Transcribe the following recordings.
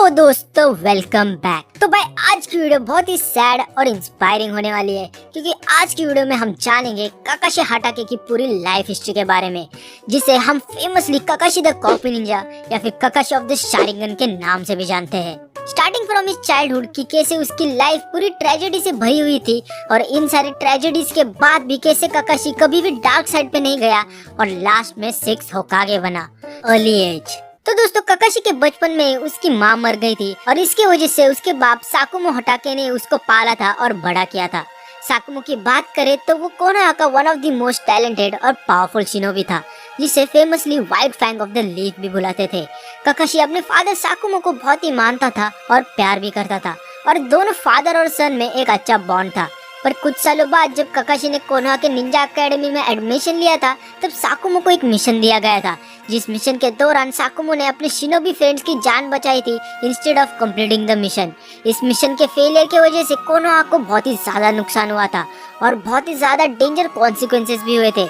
तो दोस्तों welcome back. तो भाई आज की वीडियो बहुत ही सैड और इंस्पायरिंग होने वाली है, क्योंकि आज की वीडियो में हम जानेंगे काकाशी हाटाके की पूरी लाइफ हिस्ट्री के बारे में, जिसे हम फेमसली काकाशी द कॉपी निंजा या फिर काकाशी ऑफ द शारिंगन के नाम से भी जानते हैं। स्टार्टिंग फ्रॉम हिज चाइल्डहुड की कैसे उसकी लाइफ पूरी ट्रेजेडी से भरी हुई थी, और इन सारी ट्रेजेडीज के बाद भी कैसे काकाशी कभी भी डार्क साइड पे नहीं गया और लास्ट में 6 होकागे बना अर्ली एज। तो दोस्तों काकाशी के बचपन में उसकी माँ मर गई थी, और इसकी वजह से उसके बाप साकुमो हाटाके ने उसको पाला था और बड़ा किया था। साकुमो की बात करें तो वो कोनोहा का one of the most talented और पावरफुल शिनोबी था, जिसे famously white fang of the leaf भी बुलाते थे। काकाशी अपने फादर साकुमो को बहुत ही मानता था और प्यार भी करता था, और दोनों फादर और सन में एक अच्छा बॉन्ड था। पर कुछ सालों बाद जब काकाशी ने कोनोहा के निंजा एकेडमी में एडमिशन लिया था, तब साकुमो को एक मिशन दिया गया था, जिस मिशन के दौरान साकुमो ने अपने शिनोबी फ्रेंड्स की जान बचाई थी instead of completing the mission. इस मिशन के फेलियर की वजह से कोनोहा को बहुत ही ज्यादा नुकसान हुआ था और बहुत ही ज्यादा डेंजर कॉन्सिक्वेंसेस भी हुए थे,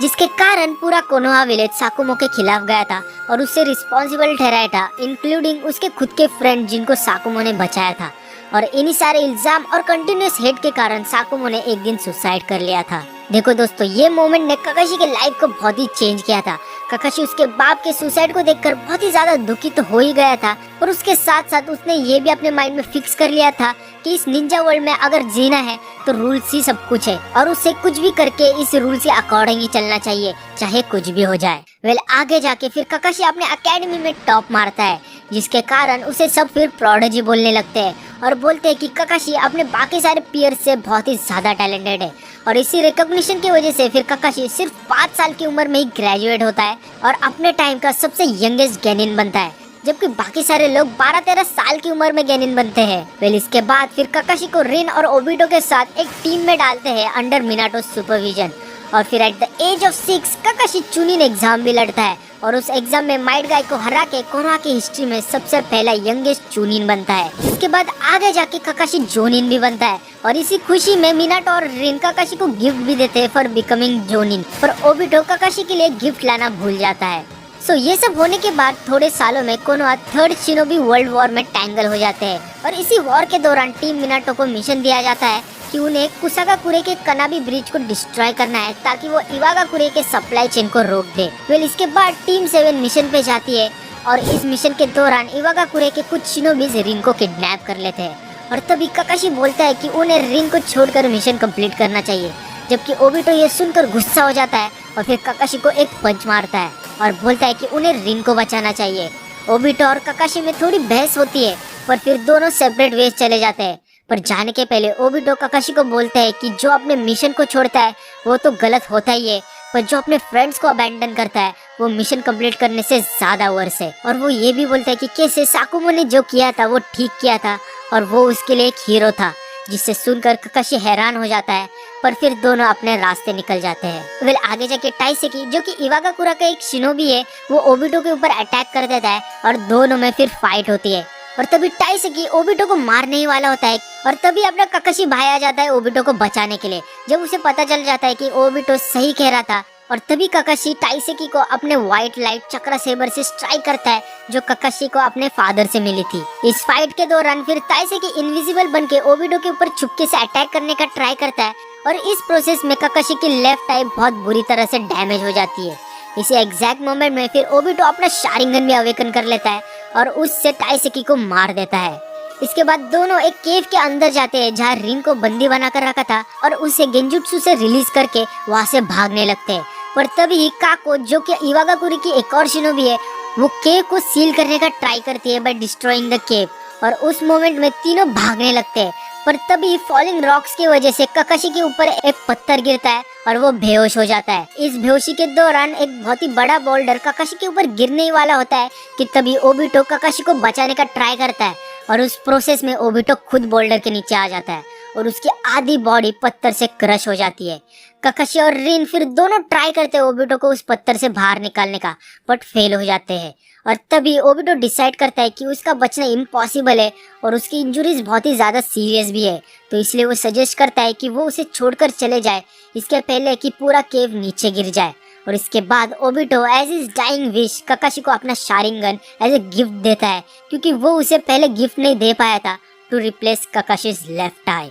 जिसके कारण पूरा कोनोहा विलेज साकुमो के खिलाफ गया था और उससे रिस्पॉन्सिबल ठहराया था, इंक्लूडिंग उसके खुद के फ्रेंड जिनको साकुमो ने बचाया था। और इन्हीं सारे इल्जाम और कंटिन्यूअस हेट के कारण साकुमो ने एक दिन सुसाइड कर लिया था। देखो दोस्तों, ये मोमेंट ने काकाशी के लाइफ को बहुत ही चेंज किया था। काकाशी उसके बाप के सुसाइड को देखकर बहुत ही ज्यादा दुखी तो हो ही गया था, और उसके साथ साथ उसने ये भी अपने माइंड में फिक्स कर लिया था कि इस निंजा वर्ल्ड में अगर जीना है तो रूल्स ही सब कुछ है, और उसे कुछ भी करके इस रूल्स के अकॉर्डिंग ही चलना चाहिए, चाहे कुछ भी हो जाए। आगे जाके फिर काकाशी अपने एकेडमी में टॉप मारता है, जिसके कारण उसे सब फिर प्रोडिजी बोलने लगते हैं और बोलते हैं कि काकाशी अपने बाकी सारे पीयर्स से बहुत ही ज्यादा टैलेंटेड है। और इसी रिकॉग्निशन की वजह से फिर काकाशी सिर्फ 5 साल की उम्र में ही ग्रेजुएट होता है और अपने टाइम का सबसे यंगेस्ट गेनिन बनता है, जबकि बाकी सारे लोग 12-13 साल की उम्र में गेनिन बनते हैं। इसके बाद फिर काकाशी को रिन और ओबिटो के साथ एक टीम में डालते हैं अंडर मिनाटो सुपरविजन, और फिर at the age of 6 Kakashi Chunin exam भी लड़ता है, और उस एग्जाम में माइट गाय को हरा के कोनोहा की हिस्ट्री में सबसे पहला यंगेस्ट चुनिन बनता है। इसके बाद आगे जाके काकाशी जोनिन भी बनता है, और इसी खुशी में मिनाटो और रिन काकाशी को गिफ्ट भी देते हैं फॉर बिकमिंग जोनिन, पर ओबिटो काकाशी के लिए गिफ्ट लाना भूल जाता है। ये सब होने के बाद थोड़े सालों में Konoha third shinobi world war में टैंगल हो जाते हैं, और इसी वॉर के दौरान टीम मिनाटो को मिशन दिया जाता है कि उन्हें कुसागाकुरे के कनाबी ब्रिज को डिस्ट्रॉय करना है, ताकि वो इवागाकुरे के सप्लाई चेन को रोक दे। इसके बाद टीम 7 मिशन पे जाती है, और इस मिशन के दौरान इवागाकुरे के कुछ शिनोबीज रिन को किडनैप कर लेते हैं, और तभी काकाशी बोलता है कि उन्हें रिन को छोड़कर मिशन कंप्लीट करना चाहिए, जबकि ओबिटो ये सुनकर गुस्सा हो जाता है और फिर काकाशी को एक पंच मारता है और बोलता है कि उन्हें रिन को बचाना चाहिए। ओबिटो और काकाशी में थोड़ी बहस होती है, पर फिर दोनों सेपरेट वेज चले जाते हैं। पर जाने के पहले ओबिटो काकाशी को बोलता है कि जो अपने मिशन को छोड़ता है वो तो गलत होता ही है, पर जो अपने फ्रेंड्स को अबैंडन करता है वो मिशन कंप्लीट करने से ज्यादा वर्स है। और वो ये भी बोलता है कि कैसे साकुमो ने जो किया था वो ठीक किया था और वो उसके लिए एक हीरो था, जिससे सुनकर काकाशी हैरान हो जाता है, पर फिर दोनों अपने रास्ते निकल जाते हैं। आगे जाके टाइसेकी, जो कि इवागाकुरा का एक शिनोबी है, वो ओबिटो के ऊपर अटैक कर देता है और दोनों में फिर फाइट होती है, और तभी टाइसेकी ओबिटो को मारने ही वाला होता है, और तभी अपना काकाशी भाई आ जाता है ओबिटो को बचाने के लिए। जब उसे पता चल जाता है कि ओबिटो सही कह रहा था, और तभी काकाशी टाइसेकी को अपने व्हाइट लाइट चक्रा सेबर से स्ट्राइक करता है, जो काकाशी को अपने फादर से मिली थी। इस फाइट के दौरान फिर टाइसेकी इनविजिबल बनके ओबिटो के ऊपर चुपके से अटैक करने का ट्राई करता है, और इस प्रोसेस में काकाशी की लेफ्ट आई बहुत बुरी तरह से डैमेज हो जाती है। इसी एग्जैक्ट मोमेंट में फिर ओबिटो अपना शारिंगन भी अवेकन कर लेता है और उससे टाइसेकी को मार देता है। इसके बाद दोनों एक केव के अंदर जाते हैं, जहाँ रिन को बंदी बनाकर रखा था, और उसे गेंजुत्सु से रिलीज करके वहाँ से भागने लगते हैं। पर तभी काको, जो कि इवागाकुरे की एक और शिनोबी है, वो केव को सील करने का ट्राई करती है बाय डिस्ट्रॉइंग द केव, और उस मोमेंट में तीनों भागने लगते हैं। पर तभी फॉलिंग रॉक्स की वजह से काकाशी के ऊपर एक पत्थर गिरता है और वो बेहोश हो जाता है। इस बेहोशी के दौरान एक बहुत ही बड़ा बोल्डर काकाशी के ऊपर गिरने ही वाला होता है कि तभी ओबिटो काकाशी को बचाने का ट्राई करता है, और उस प्रोसेस में ओबिटो खुद बोल्डर के नीचे आ जाता है और उसकी आधी बॉडी पत्थर से क्रश हो जाती है। काकाशी और रिन फिर दोनों ट्राई करते हैं ओबिटो को उस पत्थर से बाहर निकालने का, बट फेल हो जाते हैं, और तभी ओबिटो डिसाइड करता है कि उसका बचना इम्पॉसिबल है और उसकी इंजुरीज बहुत ही ज्यादा सीरियस भी है, तो इसलिए वो सजेस्ट करता है कि वो उसे छोड़कर चले जाए, इसके पहले कि पूरा केव नीचे गिर जाए। और इसके बाद Obito as his dying wish Kakashi को अपना शारिंगन एज ए गिफ्ट देता है, क्योंकि वो उसे पहले गिफ्ट नहीं दे पाया था, टू रिप्लेस काकाशीज लेफ्ट आई।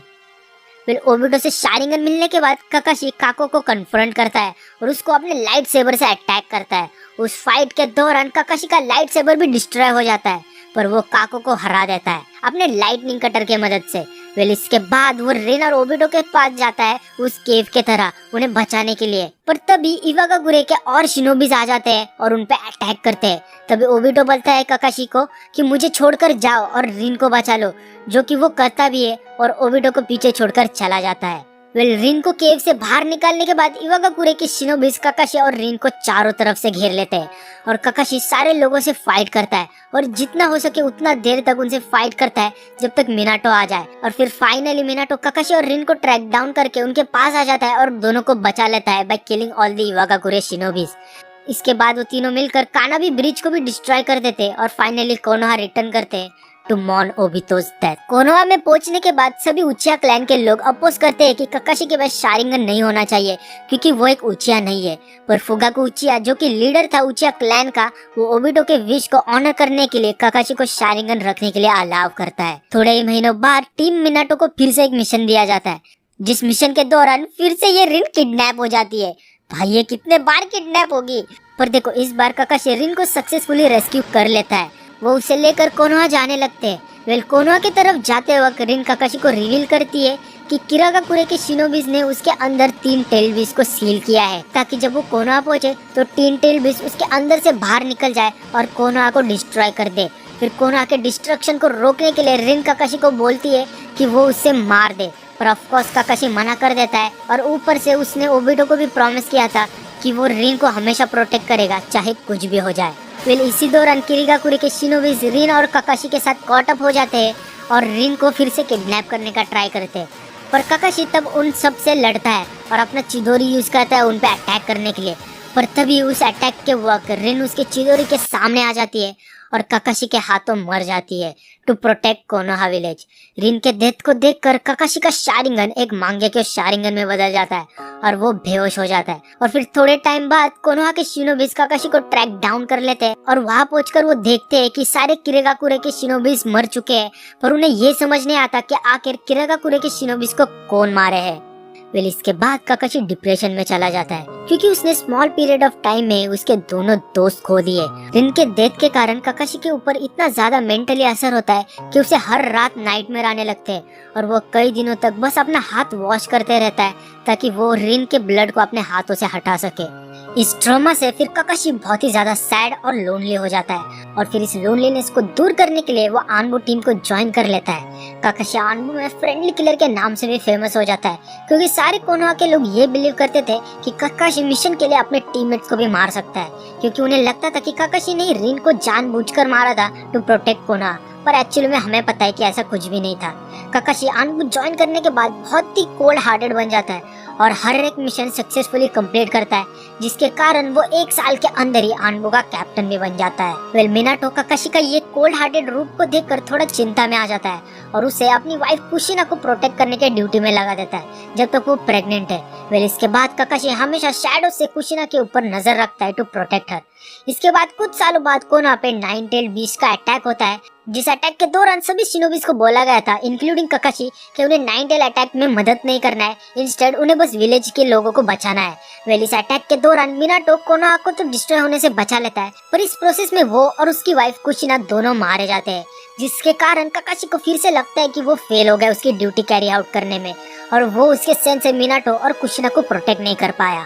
फिर ओबिटो से शारिंगन मिलने के बाद काकाशी काको को कन्फ्रंट करता है और उसको अपने लाइट सेबर से अटैक करता है। उस फाइट के दौरान काकाशी का लाइट सेबर भी डिस्ट्रॉय हो जाता है, पर वो काको को हरा देता है अपने लाइटनिंग कटर के मदद से। वेल इसके बाद वो रिन और ओबिटो के पास जाता है उस केव के तरह उन्हें बचाने के लिए, पर तभी इवागाकुरे के और शिनोबिस आ जाते हैं और उन पे अटैक करते हैं। तभी ओबिटो बोलता है काकाशी को कि मुझे छोड़कर जाओ और रिन को बचा लो, जो कि वो करता भी है और ओबिटो को पीछे छोड़कर चला जाता है। वेल रिन को केव से बाहर निकालने के बाद इवागाकुरे के शिनोबिस काकाशी और रिन को चारों तरफ से घेर लेते हैं और काकाशी सारे लोगों से फाइट करता है और जितना हो सके उतना देर तक उनसे फाइट करता है जब तक मिनाटो आ जाए। और फिर फाइनली मिनाटो काकाशी और रिन को ट्रैक डाउन करके उनके पास आ जाता है और दोनों को बचा लेता है बाय किलिंग ऑल द इवागाकुरे शिनोबिस। इसके बाद वो तीनों मिलकर कानाबी ब्रिज को भी डिस्ट्रॉय कर देते और फाइनली कोनोहा रिटर्न करते टू मॉर्न ओबिटोज डेथ। कोनोहा में पहुंचने के बाद सभी उचिया क्लैन के लोग अपोज करते हैं कि काकाशी के पास शारिंगन नहीं होना चाहिए क्योंकि वो एक उचिया नहीं है, पर फुगाकू उचिया जो कि लीडर था उचिया क्लैन का, वो ओबिटो के विश को ऑनर करने के लिए काकाशी को शारिंगन रखने के लिए अलाउ करता है। थोड़े ही महीनों बाद टीम मिनाटो को फिर से एक मिशन दिया जाता है, जिस मिशन के दौरान फिर से ये रिन किडनैप हो जाती है। भाई ये कितने बार किडनैप होगी, पर देखो इस बार काकाशी रिन को सक्सेसफुली रेस्क्यू कर लेता है। वो उसे लेकर कोनोहा जाने लगते हैं। वेल कोनोहा की तरफ जाते वक्त रिन काकाशी को रिवील करती है कि किरागाकुरे के शिनोबिस ने उसके अंदर 3 टेल बीस को सील किया है, ताकि जब वो कोनोहा पहुंचे तो 3 टेल बीस उसके अंदर से बाहर निकल जाए और कोनोहा को डिस्ट्रॉय कर दे। फिर कोनोहा के डिस्ट्रक्शन को रोकने के लिए रिन काकाशी को बोलती है कि वो उससे मार दे, पर ऑफ कोर्स काकाशी मना कर देता है और ऊपर से उसने ओबिटो को भी प्रॉमिस किया था कि वो रिन को हमेशा प्रोटेक्ट करेगा चाहे कुछ भी हो जाए। वेल इसी दौरान किरिगाकुरे के शिनोबिस रिन और काकाशी के साथ कॉट अप हो जाते हैं और रिन को फिर से किडनैप करने का ट्राई करते हैं, पर काकाशी तब उन सब से लड़ता है और अपना चिदोरी यूज करता है उन पे अटैक करने के लिए। पर तभी उस अटैक के वक्त रिन उसके चिदोरी के सामने आ जाती है और काकाशी के हाथों मर जाती है टू प्रोटेक्ट कोनोहा विलेज। रिन के डेथ को देखकर काकाशी का शारिंगन एक मांगे के शारिंगन में बदल जाता है और वो बेहोश हो जाता है। और फिर थोड़े टाइम बाद कोनोहा के शिनोबिस काकाशी को ट्रैक डाउन कर लेते हैं और वहां पहुंचकर वो देखते हैं कि सारे किरिगाकुरे के शिनोबिस मर चुके हैं, पर उन्हें ये समझ नहीं आता कि आखिर किरिगाकुरे के शिनोबिस को कौन मारे है। वेल इसके बाद काकाशी डिप्रेशन में चला जाता है क्योंकि उसने स्मॉल पीरियड ऑफ टाइम में उसके दोनों दोस्त खो दिए। रिन के डेथ के कारण काकाशी के ऊपर इतना ज्यादा मेंटली असर होता है कि उसे हर रात नाइटमेयर आने लगते हैं और वो कई दिनों तक बस अपना हाथ वॉश करते रहता है ताकि वो रिन के ब्लड को अपने हाथों से हटा सके। इस ट्रॉमा से फिर काकाशी बहुत ही ज्यादा सैड और लोनली हो जाता है और फिर इस लोनलीनेस को दूर करने के लिए वो आनबू टीम को ज्वाइन कर लेता है। काकाशी आनबू में फ्रेंडली किलर के नाम से भी फेमस हो जाता है क्योंकि सारे कोनोहा के लोग ये बिलीव करते थे कि काकाशी मिशन के लिए अपने टीममेट्स को भी मार सकता है, क्योंकि उन्हें लगता था कि काकाशी ने रिन को जानबूझकर मारा था टू प्रोटेक्ट कोनोहा, पर एक्चुअली में हमें पता है कि ऐसा कुछ भी नहीं था। काकाशी आनबू ज्वाइन करने के बाद बहुत ही कोल्ड हार्टेड बन जाता है और हर एक मिशन सक्सेसफुली कंप्लीट करता है, जिसके कारण वो 1 साल के अंदर ही आनबू का कैप्टन भी बन जाता है। वेल मिनाटो काकाशी का ये कोल्ड हार्टेड रूप को देखकर थोड़ा चिंता में आ जाता है और उसे अपनी वाइफ कुशिना को प्रोटेक्ट करने के ड्यूटी में लगा देता है जब तक वो प्रेग्नेंट है। वेल इसके बाद काकाशी हमेशा शैडो से कुशिना के ऊपर नजर रखता है टू प्रोटेक्ट हर। इसके बाद कुछ सालों बाद कोनोहा पे 9 टेल बीस्ट का अटैक होता है, जिस अटैक के दौरान सभी शिनोबिस को बोला गया था इंक्लूडिंग काकाशी कि उन्हें 9 टेल अटैक में मदद नहीं करना है, इंस्टेड उन्हें बस विलेज के लोगों को बचाना है। वेल इस अटैक के दौरान मिनाटो कोनोहा को तो डिस्ट्रॉय होने से बचा लेता है, पर इस प्रोसेस में वो और उसकी वाइफ कुशिना दोनों मारे जाते हैं, जिसके कारण काकाशी को फिर से लगता है कि वो फेल हो गया उसकी ड्यूटी कैरी आउट करने में और वो उसके सेंस से मिनाटो और कुशिना को प्रोटेक्ट नहीं कर पाया।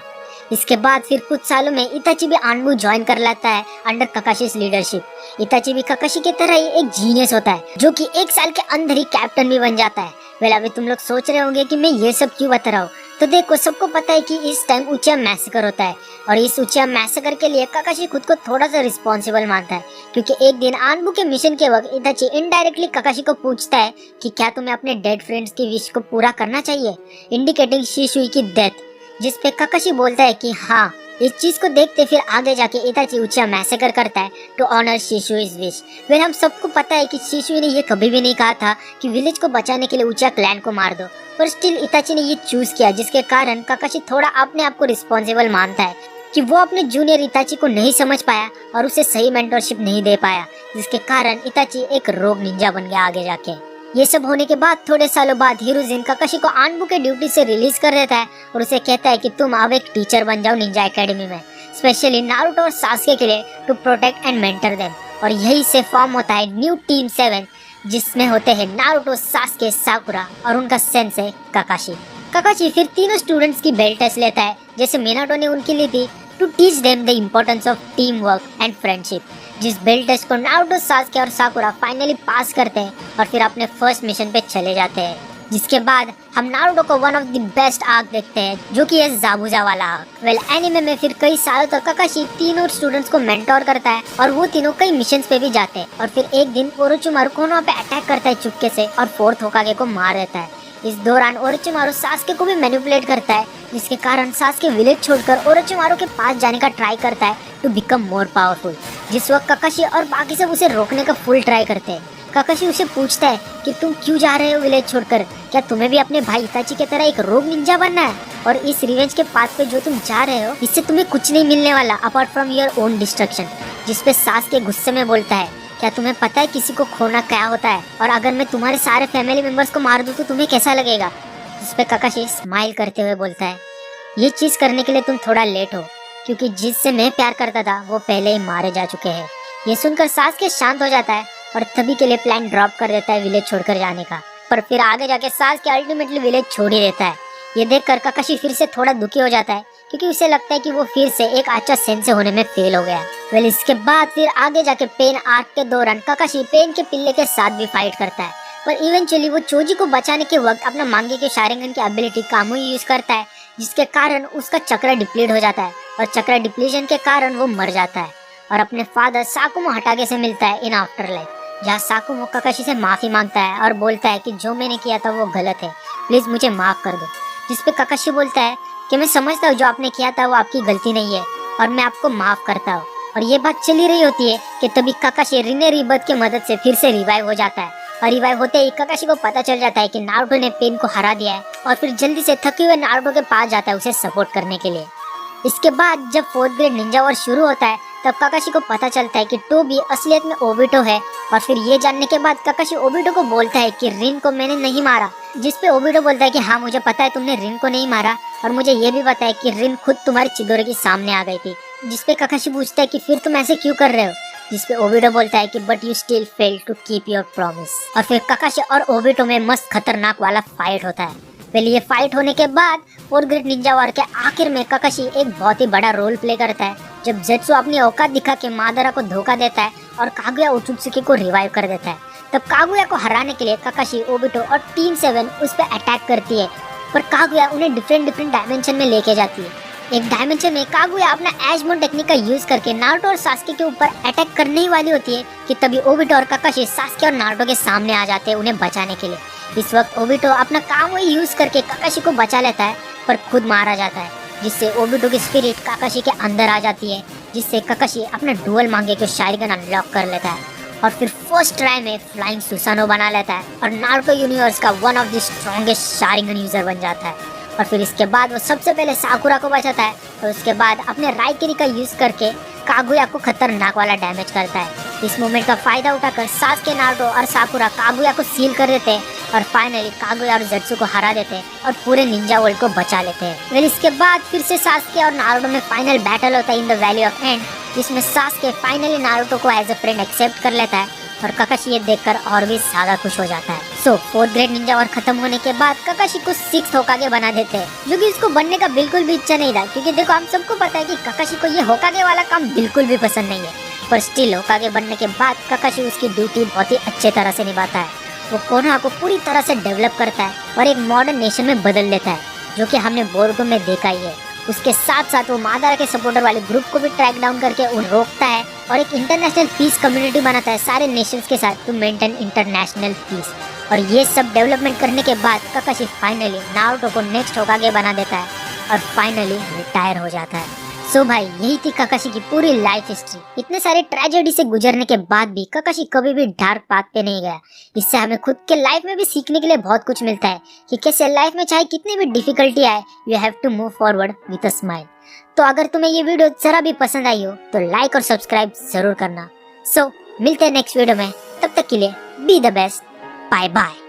इसके बाद फिर कुछ सालों में इताची भी आनबू ज्वाइन कर लेता है अंडर काकाशी's लीडरशिप। इताची भी काकाशी की तरह ही एक जीनियस होता है जो कि 1 साल के अंदर ही कैप्टन भी बन जाता है। वेल अभी तुम लोग सोच रहे होंगे कि मैं ये सब क्यों बता रहा हूँ, तो देखो सबको पता है कि इस टाइम उचिया मैसेकर होता है और इस उचिया मैसेकर के लिए काकाशी खुद को थोड़ा सा रिस्पॉन्सिबल मानता है, क्योंकि एक दिन आनबू के मिशन के वक्त इताची इनडायरेक्टली काकाशी को पूछता है कि क्या तुम्हें अपने डेड फ्रेंड्स की विश को पूरा करना चाहिए, इंडिकेटिंग शिशुई की डेथ, जिस पे काकाशी बोलता है कि हाँ। इस चीज को देखते फिर आगे जाके इताची उचिया मैसेकर करता है टू ऑनर शिशुई's विश। वेल हम सबको पता है कि शिशुई ने ये कभी भी नहीं कहा था कि विलेज को बचाने के लिए उचिया क्लैन को मार दो, पर स्टिल इताची ने ये चूज किया, जिसके कारण काकाशी थोड़ा अपने आप को रिस्पॉन्सिबल मानता है। कि वो अपने जूनियर इताची को नहीं समझ पाया और उसे सही मेंटरशिप नहीं दे पाया, जिसके कारण इताची एक रोग निंजा बन गया आगे जाके। ये सब होने के बाद थोड़े सालों बाद हिरोजिन काकाशी को आनबू के ड्यूटी से रिलीज कर देता है और उसे कहता है कि तुम अब एक टीचर बन जाओ निंजा एकेडमी में, स्पेशली नारुतो और सास्के के लिए, to protect and mentor them. और यही से फॉर्म होता है न्यू टीम 7, जिसमें होते हैं नारुतो, सास्के, साकुरा और उनका सेंसे काकाशी। काकाशी फिर तीनों स्टूडेंट्स की बेल्ट टेस्ट लेता है जैसे मिनाटो ने उनकी ली थी, to teach them the importance of team work and friendship. जिस बेल्ट टेस्ट को नारुतो, सास्के और साकुरा फाइनली पास करते हैं और फिर अपने फर्स्ट मिशन पे चले जाते हैं, जिसके बाद हम नारुतो को one of the best arc देखते हैं जो कि है ज़ाबुजा वाला आर्क। वेल एनिमे में फिर कई सालों तक काकाशी तीनों स्टूडेंट्स को मेंटोर करता है और वो तीनों कई मिशंस पे भी जाते हैं और फिर एक दिन ओरोचिमारू कोनोहा पे अटैक करता है चुपके से और फोर्थ होकागे को मार देता है। इस दौरान ओरोचिमारू सास्के को भी मैनिपुलेट करता है, जिसके कारण सास्के विलेज छोड़कर ओरोचिमारू के पास जाने का ट्राई करता है टू बिकम मोर पावरफुल। जिस वक्त काकाशी और बाकी सब उसे रोकने का फुल ट्राई करते हैं। काकाशी उसे पूछता है कि तुम क्यों जा रहे हो विलेज छोड़कर, क्या तुम्हें भी अपने भाई इताची की तरह एक रोग निंजा बनना है? और इस रिवेंज के पाथ पे जो तुम जा रहे हो इससे तुम्हें कुछ नहीं मिलने वाला apart from your own destruction. जिसपे सास्के गुस्से में बोलता है, क्या तुम्हें पता है किसी को खोना क्या होता है, और अगर मैं तुम्हारे सारे फैमिली मेंबर्स को मार दूं तो तुम्हें कैसा लगेगा? जिसपे काकाशी स्माइल करते हुए बोलता है, ये चीज करने के लिए तुम थोड़ा लेट हो, क्योंकि जिससे मैं प्यार करता था वो पहले ही मारे जा चुके हैं। ये सुनकर सास्के शांत हो जाता है और तभी के लिए प्लान ड्रॉप कर देता है विलेज छोड़कर जाने का। पर फिर आगे जाके सास्के अल्टीमेटली विलेज छोड़ ही देता है। ये देखकर काकाशी फिर से थोड़ा दुखी हो जाता है, क्योंकि उसे लगता है कि वो फिर से एक अच्छा सेंसे होने में फेल हो गया है। वेल इसके बाद फिर आगे जाके पेन आर्क के दौरान काकाशी पेन के पिल्ले के साथ भी फाइट करता है, पर इवेंचुअली वो चोजी को बचाने के वक्त अपना मांगे के शारिंगन की एबिलिटी कामुई यूज करता है, जिसके कारण उसका चक्र डिप्लीट हो जाता है और चक्र डिप्लीशन के कारण वो मर जाता है और अपने फादर साकुमो हटागे से मिलता है इन आफ्टर लाइफ, जहाँ साकुमो काकाशी से माफी मांगता है और बोलता है कि जो मैंने किया था वो गलत है, प्लीज मुझे माफ कर दो। जिसपे काकाशी बोलता है कि मैं समझता हूँ जो आपने किया था वो आपकी गलती नहीं है और मैं आपको माफ करता हूँ। और ये बात चली रही होती है कि तभी काकाशी रिने रिबर्थ की मदद से फिर से रिवाइव हो जाता है और रिवाइव होते ही काकाशी को पता चल जाता है कि नारुतो ने पेन को हरा दिया है और फिर जल्दी से थके हुए नारुतो के पास जाता है उसे सपोर्ट करने के लिए। इसके बाद जब 4th ग्रेड निंजा वॉर शुरू होता है तब काकाशी को पता चलता है कि टोबी असलियत में ओबिटो है और फिर ये जानने के बाद काकाशी ओबिटो को बोलता है कि रिन को मैंने नहीं मारा। जिसपे ओबिटो बोलता है कि हाँ मुझे पता है तुमने रिन को नहीं मारा और मुझे ये भी पता है कि रिन खुद तुम्हारी चिदोरे के सामने आ गई थी। जिसपे काकाशी पूछता है कि फिर तुम ऐसे क्यों कर रहे हो? जिसपे ओबिटो बोलता है कि but you still fail to keep your promise. और फिर काकाशी और ओबिटो में मस्त खतरनाक वाला फाइट होता है। पहले ये फाइट होने के बाद 4th ग्रेड निंजा वॉर के आखिर में काकाशी एक बहुत ही बड़ा रोल प्ले करता है जब जेत्सु अपनी औकात दिखा के मादरा को धोखा देता है और कागुया ओत्सुत्सुकी को रिवाइव कर देता है। तब कागुया को हराने के लिए काकाशी, ओबिटो और टीम 7 उस पर अटैक करती है, पर कागुया उन्हें डिफरेंट डायमेंशन में लेके जाती है। एक डायमेंशन में कागुया अपना एजमोन टेक्निक का यूज करके नारुतो और सास्के के ऊपर अटैक करने ही वाली होती है कि तभी ओबिटो और काकाशी सास्के और नारुतो के सामने आ जाते हैं उन्हें बचाने के लिए। इस वक्त ओबिटो अपना काम वही यूज करके काकाशी को बचा लेता है पर खुद मारा जाता है, जिससे ओबिटो की स्पिरिट काकाशी के अंदर आ जाती है, जिससे काकाशी अपना डुअल मांगे के शारिगन अनलॉक कर लेता है और फिर फर्स्ट ट्राई में फ्लाइंग सुसानो बना लेता है और नारुतो यूनिवर्स का one of the strongest Sharingan user बन जाता है। और फिर इसके बाद वो सबसे पहले साकुरा को बचाता है और उसके बाद अपने राइकेरी का यूज करके कागुया को खतरनाक वाला डैमेज करता है। इस मोमेंट का फायदा उठाकर सास्के, नारुतो और साकुरा कागुया को सील कर देते हैं और फाइनली कागुया और जेत्सु को हरा देते हैं और पूरे निंजा वर्ल्ड को बचा लेते हैं। फिर इसके बाद फिर से सास्के और नारुतो में फाइनल बैटल होता है in the valley of and, जिसमें सास्के फाइनली नारुतो को एज अ फ्रेंड एक्सेप्ट कर लेता है और काकाशी ये देखकर और भी ज्यादा खुश हो जाता है। सो 4th ग्रेड निंजा वॉर खत्म होने के बाद काकाशी को 6th होकागे बना देते हैं, जो कि इसको बनने का बिल्कुल भी इच्छा नहीं था, क्योंकि देखो हम सबको पता है कि काकाशी को ये होकागे वाला काम बिल्कुल भी पसंद नहीं है। पर स्टिल होकागे बनने के बाद काकाशी उसकी ड्यूटी बहुत ही अच्छे तरह से निभाता है। वो कोनोहा को पूरी तरह से डेवलप करता है और एक मॉडर्न नेशन में बदल देता है, जो कि हमने बोरुतो में देखा ही है। उसके साथ साथ वो मादारा के सपोर्टर वाले ग्रुप को भी ट्रैक डाउन करके उन्हें रोकता है और एक इंटरनेशनल पीस कम्युनिटी बनाता है सारे नेशंस के साथ टू मेंटेन इंटरनेशनल पीस। और ये सब डेवलपमेंट करने के बाद काकाशी फाइनली नारुतो को नेक्स्ट होकागे बना देता है और फाइनली रिटायर हो जाता है। सो भाई यही थी काकाशी की पूरी लाइफ हिस्ट्री। इतने सारे ट्रेजेडी से गुजरने के बाद भी काकाशी कभी भी डार्क पाथ पे नहीं गया। इससे हमें खुद के लाइफ में भी सीखने के लिए बहुत कुछ मिलता है कि कैसे लाइफ में चाहे कितनी भी डिफिकल्टी आए, you have to move forward with a smile. तो अगर तुम्हें ये वीडियो जरा भी पसंद आई हो तो लाइक और सब्सक्राइब जरूर करना। सो मिलते हैं नेक्स्ट वीडियो में, तब तक के लिए be the best, bye bye.